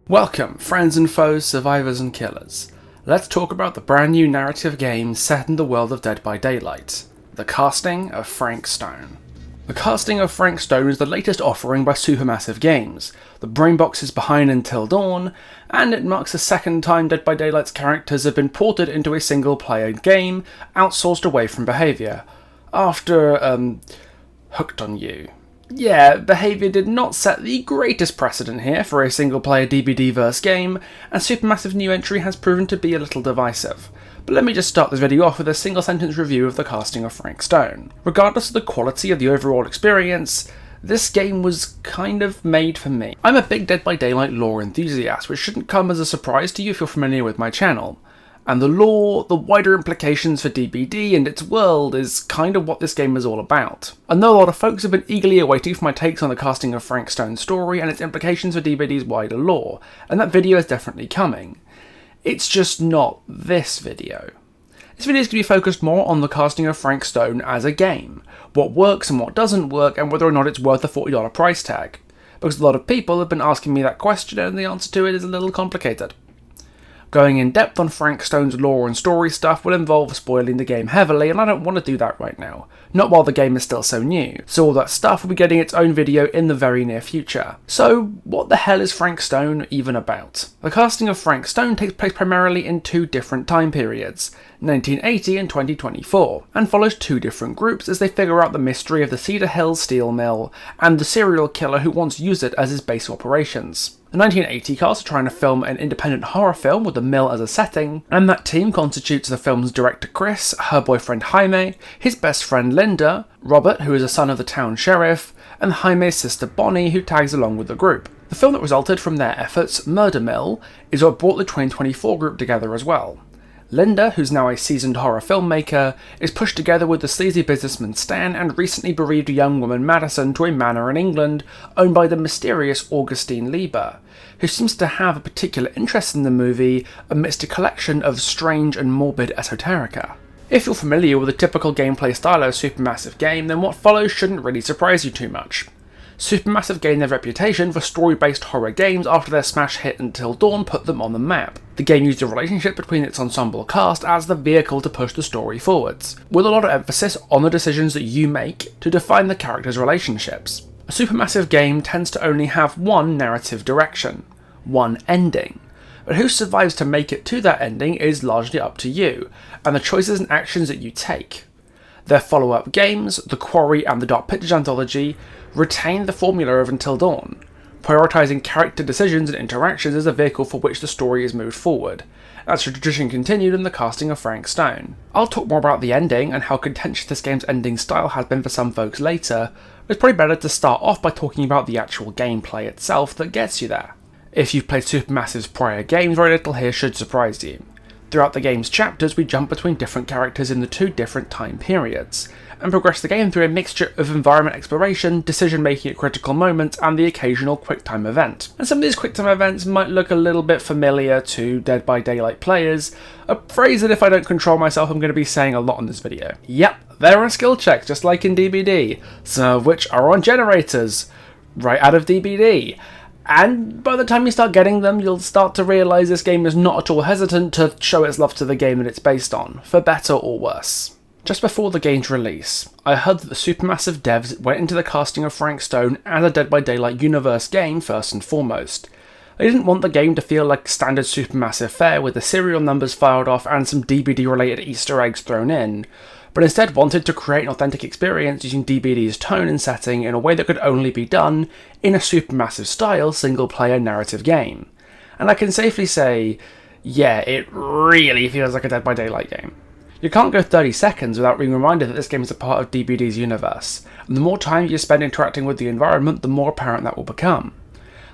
Welcome, friends and foes, survivors and killers. Let's talk about the brand new narrative game set in the world of Dead by Daylight, The Casting of Frank Stone. The Casting of Frank Stone is the latest offering by Supermassive Games. The brainbox is behind Until Dawn, and it marks the second time Dead by Daylight's characters have been ported into a single-player game, outsourced away from Behaviour, after, Hooked on You. Yeah, Behaviour did not set the greatest precedent here for a single-player DBD-verse game, and Supermassive's new entry has proven to be a little divisive. But let me just start this video off with a single-sentence review of The Casting of Frank Stone. Regardless of the quality of the overall experience, this game was kind of made for me. I'm a big Dead by Daylight lore enthusiast, which shouldn't come as a surprise to you if you're familiar with my channel. And the lore, the wider implications for DBD and its world is kind of what this game is all about. I know a lot of folks have been eagerly awaiting for my takes on the casting of Frank Stone's story and its implications for DBD's wider lore, and that video is definitely coming. It's just not this video. This video is going to be focused more on the casting of Frank Stone as a game, what works and what doesn't work, and whether or not it's worth the $40 price tag. Because a lot of people have been asking me that question and the answer to it is a little complicated. Going in depth on Frank Stone's lore and story stuff will involve spoiling the game heavily, and I don't want to do that right now. Not while the game is still so new, so all that stuff will be getting its own video in the very near future. So, what the hell is Frank Stone even about? The casting of Frank Stone takes place primarily in two different time periods, 1980 and 2024, and follows two different groups as they figure out the mystery of the Cedar Hills steel mill and the serial killer who once used it as his base of operations. The 1980 cast are trying to film an independent horror film with the mill as a setting, and that team constitutes the film's director Chris, her boyfriend Jaime, his best friend Linda, Robert, who is a son of the town sheriff, and Jaime's sister Bonnie, who tags along with the group. The film that resulted from their efforts, Murder Mill, is what brought the 2024 group together as well. Linda, who's now a seasoned horror filmmaker, is pushed together with the sleazy businessman Stan and recently bereaved young woman Madison to a manor in England owned by the mysterious Augustine Lieber, who seems to have a particular interest in the movie amidst a collection of strange and morbid esoterica. If you're familiar with the typical gameplay style of a Supermassive game, then what follows shouldn't really surprise you too much. Supermassive gained their reputation for story-based horror games after their smash hit Until Dawn put them on the map. The game used the relationship between its ensemble cast as the vehicle to push the story forwards, with a lot of emphasis on the decisions that you make to define the characters' relationships. A Supermassive game tends to only have one narrative direction, one ending, but who survives to make it to that ending is largely up to you, and the choices and actions that you take. Their follow-up games, The Quarry and the Dark Pictures anthology, retain the formula of Until Dawn, prioritising character decisions and interactions as a vehicle for which the story is moved forward. That's a tradition continued in the casting of Frank Stone. I'll talk more about the ending and how contentious this game's ending style has been for some folks later, but it's probably better to start off by talking about the actual gameplay itself that gets you there. If you've played Supermassive's prior games, very little here should surprise you. Throughout the game's chapters, we jump between different characters in the two different time periods, and progress the game through a mixture of environment exploration, decision-making at critical moments, and the occasional quick-time event. And some of these quick-time events might look a little bit familiar to Dead by Daylight players, a phrase that if I don't control myself I'm going to be saying a lot in this video. Yep, there are skill checks just like in DBD, some of which are on generators, right out of DBD. And by the time you start getting them, you'll start to realise this game is not at all hesitant to show its love to the game that it's based on, for better or worse. Just before the game's release, I heard that the Supermassive devs went into the casting of Frank Stone as a Dead by Daylight universe game first and foremost. They didn't want the game to feel like standard Supermassive fare with the serial numbers filed off and some DBD related Easter eggs thrown in, but instead wanted to create an authentic experience using DBD's tone and setting in a way that could only be done in a Supermassive style single-player narrative game. And I can safely say, yeah, it really feels like a Dead by Daylight game. You can't go 30 seconds without being reminded that this game is a part of DBD's universe, and the more time you spend interacting with the environment, the more apparent that will become.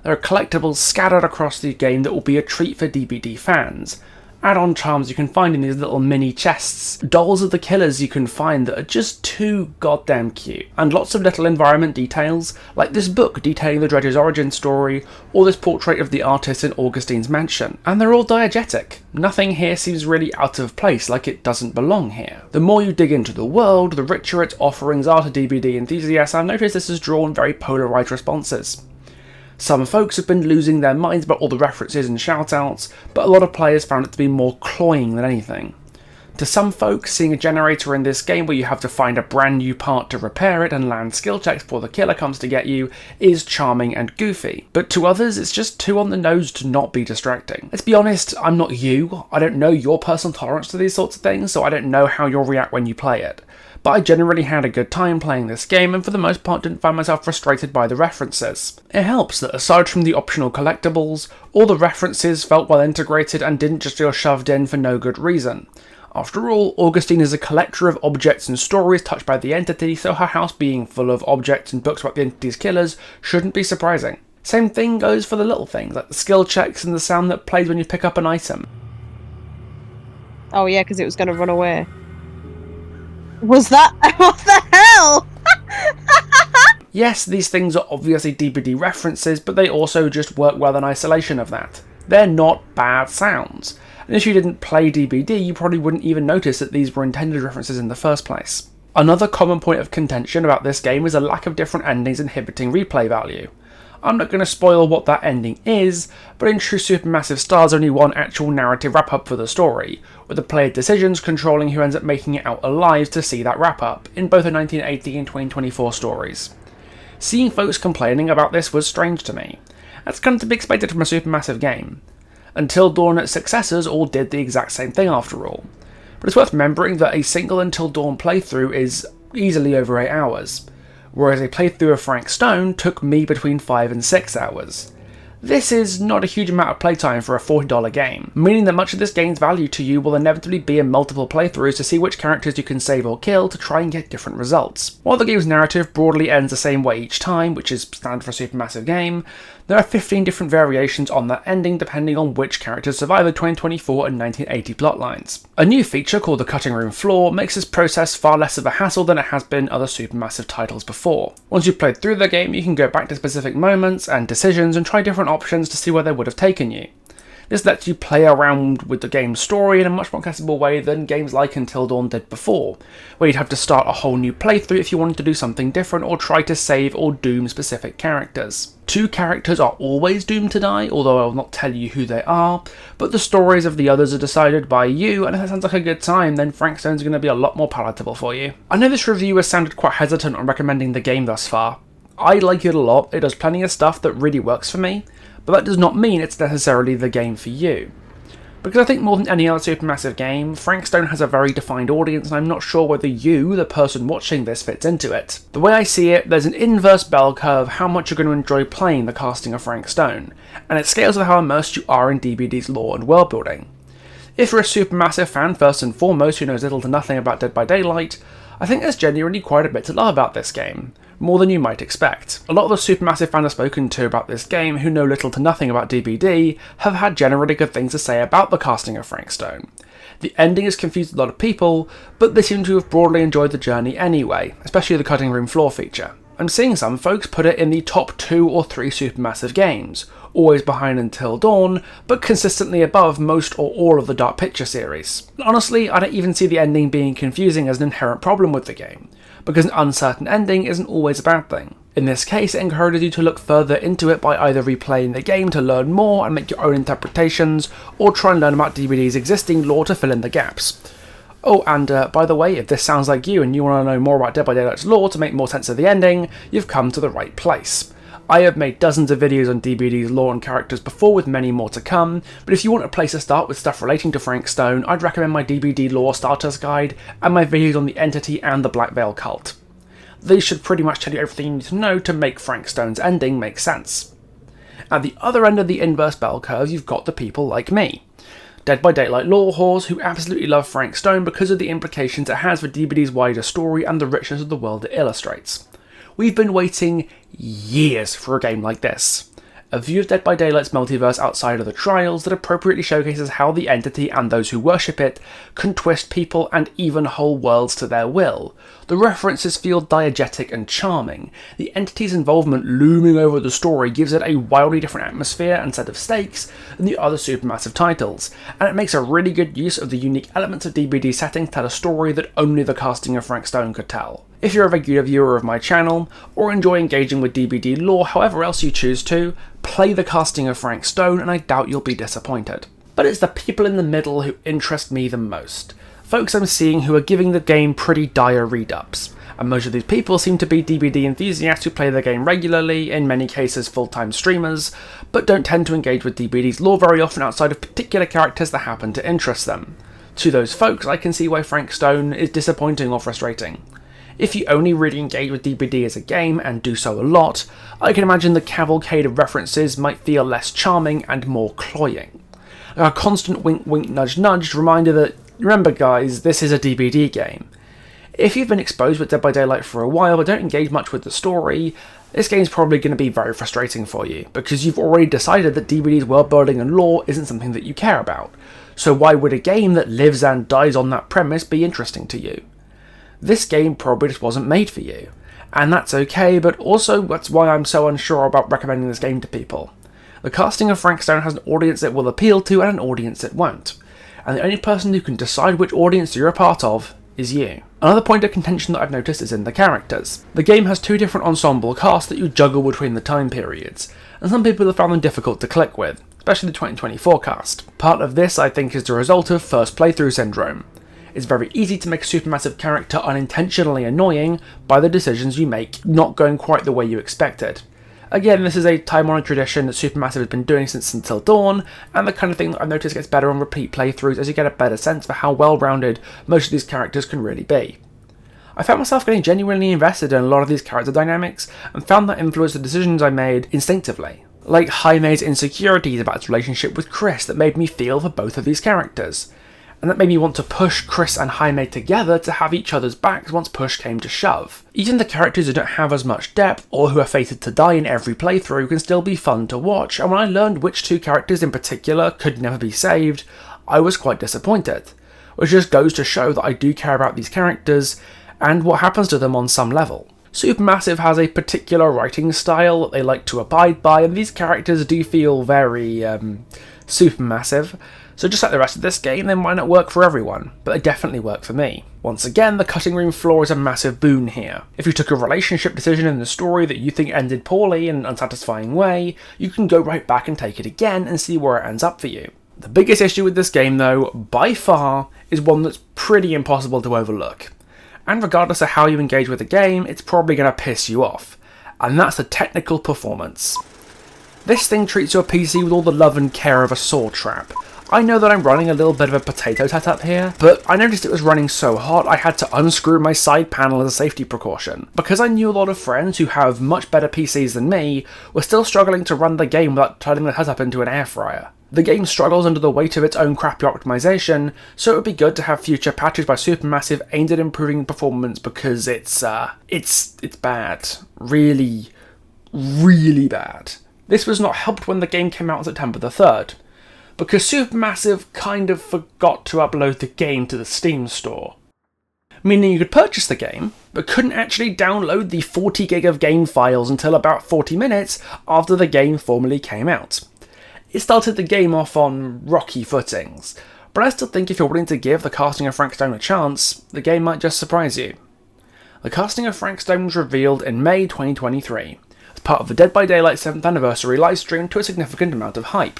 There are collectibles scattered across the game that will be a treat for DBD fans, add-on charms you can find in these little mini chests, dolls of the killers you can find that are just too goddamn cute, and lots of little environment details, like this book detailing the Dredge's origin story, or this portrait of the artist in Augustine's mansion. And they're all diegetic. Nothing here seems really out of place, like it doesn't belong here. The more you dig into the world, the richer its offerings are to DBD enthusiasts. I've noticed this has drawn very polarised responses. Some folks have been losing their minds about all the references and shoutouts, but a lot of players found it to be more cloying than anything. To some folks, seeing a generator in this game where you have to find a brand new part to repair it and land skill checks before the killer comes to get you is charming and goofy, but to others it's just too on the nose to not be distracting. Let's be honest, I'm not you, I don't know your personal tolerance to these sorts of things, so I don't know how you'll react when you play it. But I generally had a good time playing this game and for the most part didn't find myself frustrated by the references. It helps that aside from the optional collectibles, all the references felt well integrated and didn't just feel shoved in for no good reason. After all, Augustine is a collector of objects and stories touched by the entity, so her house being full of objects and books about the entity's killers shouldn't be surprising. Same thing goes for the little things, like the skill checks and the sound that plays when you pick up an item. Oh yeah, because it was going to run away. Was that... what the hell? Yes, these things are obviously DBD references, but they also just work well in isolation of that. They're not bad sounds. And if you didn't play DBD, you probably wouldn't even notice that these were intended references in the first place. Another common point of contention about this game is a lack of different endings inhibiting replay value. I'm not going to spoil what that ending is, but in true Supermassive style there's only one actual narrative wrap-up for the story, with the player decisions controlling who ends up making it out alive to see that wrap-up, in both the 1980 and 2024 stories. Seeing folks complaining about this was strange to me. That's kind of to be expected from a Supermassive game. Until Dawn's successors all did the exact same thing after all. But it's worth remembering that a single Until Dawn playthrough is easily over 8 hours, whereas a playthrough of Frank Stone took me between 5 and 6 hours. This is not a huge amount of playtime for a $40 game, meaning that much of this game's value to you will inevitably be in multiple playthroughs to see which characters you can save or kill to try and get different results. While the game's narrative broadly ends the same way each time, which is standard for a Supermassive game, there are 15 different variations on that ending depending on which characters survive the 2024 and 1980 plotlines. A new feature called the cutting room floor makes this process far less of a hassle than it has been in other Supermassive titles before. Once you've played through the game, you can go back to specific moments and decisions and try different options to see where they would have taken you. This lets you play around with the game's story in a much more accessible way than games like Until Dawn did before, where you'd have to start a whole new playthrough if you wanted to do something different or try to save or doom specific characters. 2 characters are always doomed to die, although I will not tell you who they are, but the stories of the others are decided by you, and if that sounds like a good time, then Frank Stone's going to be a lot more palatable for you. I know this reviewer sounded quite hesitant on recommending the game thus far. I like it a lot, it does plenty of stuff that really works for me, but that does not mean it's necessarily the game for you. Because I think more than any other Supermassive game, Frank Stone has a very defined audience and I'm not sure whether you, the person watching this, fits into it. The way I see it, there's an inverse bell curve of how much you're going to enjoy playing the casting of Frank Stone, and it scales with how immersed you are in DBD's lore and world building. If you're a Supermassive fan first and foremost who knows little to nothing about Dead by Daylight, I think there's genuinely quite a bit to love about this game, more than you might expect. A lot of the Supermassive fans I've spoken to about this game who know little to nothing about DBD have had generally good things to say about the casting of Frank Stone. The ending has confused a lot of people, but they seem to have broadly enjoyed the journey anyway, especially the cutting room floor feature. I'm seeing some folks put it in the top 2 or 3 Supermassive games, always behind Until Dawn, but consistently above most or all of the Dark Picture series. Honestly, I don't even see the ending being confusing as an inherent problem with the game, because an uncertain ending isn't always a bad thing. In this case, it encourages you to look further into it by either replaying the game to learn more and make your own interpretations, or try and learn about DBD's existing lore to fill in the gaps. Oh, and by the way, if this sounds like you and you want to know more about Dead by Daylight's lore to make more sense of the ending, you've come to the right place. I have made dozens of videos on DBD's lore and characters before with many more to come, but if you want a place to start with stuff relating to Frank Stone, I'd recommend my DBD lore starters guide and my videos on the Entity and the Black Veil cult. These should pretty much tell you everything you need to know to make Frank Stone's ending make sense. At the other end of the inverse bell curve, you've got the people like me. Dead by Daylight lore whores who absolutely love Frank Stone because of the implications it has for DBD's wider story and the richness of the world it illustrates. We've been waiting years for a game like this. A view of Dead by Daylight's multiverse outside of the trials that appropriately showcases how the Entity and those who worship it can twist people and even whole worlds to their will. The references feel diegetic and charming. The Entity's involvement looming over the story gives it a wildly different atmosphere and set of stakes than the other Supermassive titles, and it makes a really good use of the unique elements of DBD's setting to tell a story that only the casting of Frank Stone could tell. If you're a regular viewer of my channel, or enjoy engaging with DBD lore however else you choose to, play The Casting of Frank Stone and I doubt you'll be disappointed. But it's the people in the middle who interest me the most. Folks I'm seeing who are giving the game pretty dire read-ups. And most of these people seem to be DBD enthusiasts who play the game regularly, in many cases full-time streamers, but don't tend to engage with DBD's lore very often outside of particular characters that happen to interest them. To those folks, I can see why Frank Stone is disappointing or frustrating. If you only really engage with DBD as a game, and do so a lot, I can imagine the cavalcade of references might feel less charming and more cloying. A constant wink wink nudge nudge reminder that, remember guys, this is a DBD game. If you've been exposed with Dead by Daylight for a while but don't engage much with the story, this game's probably going to be very frustrating for you, because you've already decided that DBD's world building and lore isn't something that you care about. So why would a game that lives and dies on that premise be interesting to you? This game probably just wasn't made for you. And that's okay, but also that's why I'm so unsure about recommending this game to people. The Casting of Frank Stone has an audience it will appeal to and an audience it won't. And the only person who can decide which audience you're a part of is you. Another point of contention that I've noticed is in the characters. The game has two different ensemble casts that you juggle between the time periods, and some people have found them difficult to click with, especially the 2024 cast. Part of this, I think, is the result of first playthrough syndrome. It's very easy to make a Supermassive character unintentionally annoying by the decisions you make not going quite the way you expected. Again, this is a time-honoured tradition that Supermassive has been doing since Until Dawn, and the kind of thing that I've noticed gets better on repeat playthroughs as you get a better sense for how well-rounded most of these characters can really be. I found myself getting genuinely invested in a lot of these character dynamics, and found that influenced the decisions I made instinctively. Like Jaime's insecurities about his relationship with Chris that made me feel for both of these characters. And that made me want to push Chris and Jaime together to have each other's backs once push came to shove. Even the characters who don't have as much depth, or who are fated to die in every playthrough, can still be fun to watch, and when I learned which two characters in particular could never be saved, I was quite disappointed. Which just goes to show that I do care about these characters, and what happens to them on some level. Supermassive has a particular writing style that they like to abide by, and these characters do feel very, Supermassive. So just like the rest of this game, they might not work for everyone, but they definitely work for me. Once again, the cutting room floor is a massive boon here. If you took a relationship decision in the story that you think ended poorly in an unsatisfying way, you can go right back and take it again and see where it ends up for you. The biggest issue with this game though, by far, is one that's pretty impossible to overlook. And regardless of how you engage with the game, it's probably going to piss you off. And that's the technical performance. This thing treats your PC with all the love and care of a saw trap. I know that I'm running a little bit of a potato setup here, but I noticed it was running so hot I had to unscrew my side panel as a safety precaution. Because I knew a lot of friends who have much better PCs than me were still struggling to run the game without turning the setup into an air fryer. The game struggles under the weight of its own crappy optimization, so it would be good to have future patches by Supermassive aimed at improving performance because it's bad. Really, really bad. This was not helped when the game came out on September the 3rd. Because Supermassive kind of forgot to upload the game to the Steam store. Meaning you could purchase the game, but couldn't actually download the 40 gig of game files until about 40 minutes after the game formally came out. It started the game off on rocky footings, but I still think if you're willing to give The Casting of Frank Stone a chance, the game might just surprise you. The Casting of Frank Stone was revealed in May 2023, as part of the Dead by Daylight 7th anniversary livestream to a significant amount of hype.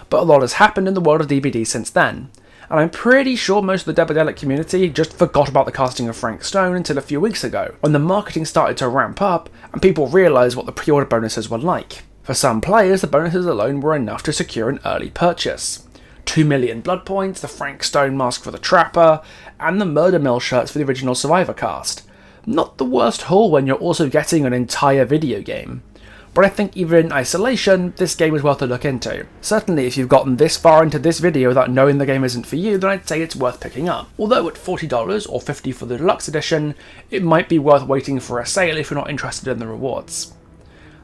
But a lot has happened in the world of DBD since then, and I'm pretty sure most of the Dead by Daylight community just forgot about The Casting of Frank Stone until a few weeks ago, when the marketing started to ramp up and people realised what the pre-order bonuses were like. For some players, the bonuses alone were enough to secure an early purchase. 2 million blood points, the Frank Stone mask for the Trapper, and the Murder Mill shirts for the original Survivor cast. Not the worst haul when you're also getting an entire video game. But I think even in isolation, this game is worth a look into. Certainly if you've gotten this far into this video without knowing the game isn't for you, then I'd say it's worth picking up. Although at $40 or $50 for the deluxe edition, it might be worth waiting for a sale if you're not interested in the rewards.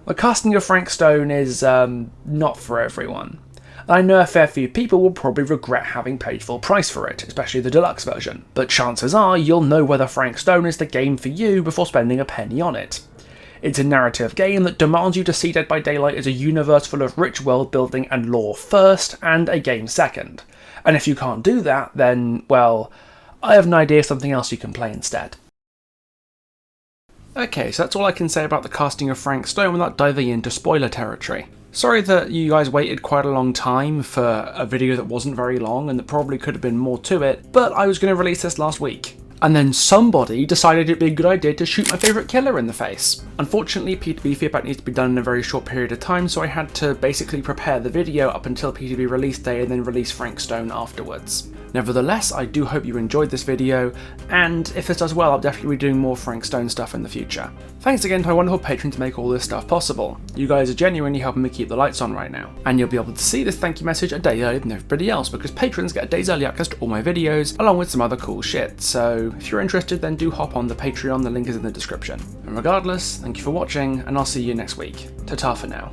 The Casting of Frank Stone is not for everyone. I know a fair few people will probably regret having paid full price for it, especially the deluxe version, but chances are you'll know whether Frank Stone is the game for you before spending a penny on it. It's a narrative game that demands you to see Dead by Daylight as a universe full of rich world building and lore first, and a game second. And if you can't do that, then, well, I have an idea of something else you can play instead. Okay, so that's all I can say about the casting of Frank Stone without diving into spoiler territory. Sorry that you guys waited quite a long time for a video that wasn't very long and that probably could have been more to it, but I was going to release this last week. And then somebody decided it'd be a good idea to shoot my favourite killer in the face. Unfortunately, PTB feedback needs to be done in a very short period of time, so I had to basically prepare the video up until PTB release day and then release Frank Stone afterwards. Nevertheless, I do hope you enjoyed this video, and if this does well, I'll definitely be doing more Frank Stone stuff in the future. Thanks again to my wonderful patrons to make all this stuff possible. You guys are genuinely helping me keep the lights on right now. And you'll be able to see this thank you message a day earlier than everybody else, because patrons get a day's early access to all my videos, along with some other cool shit, so if you're interested then do hop on the Patreon, the link is in the description. And regardless, thank you for watching, and I'll see you next week. Ta-ta for now.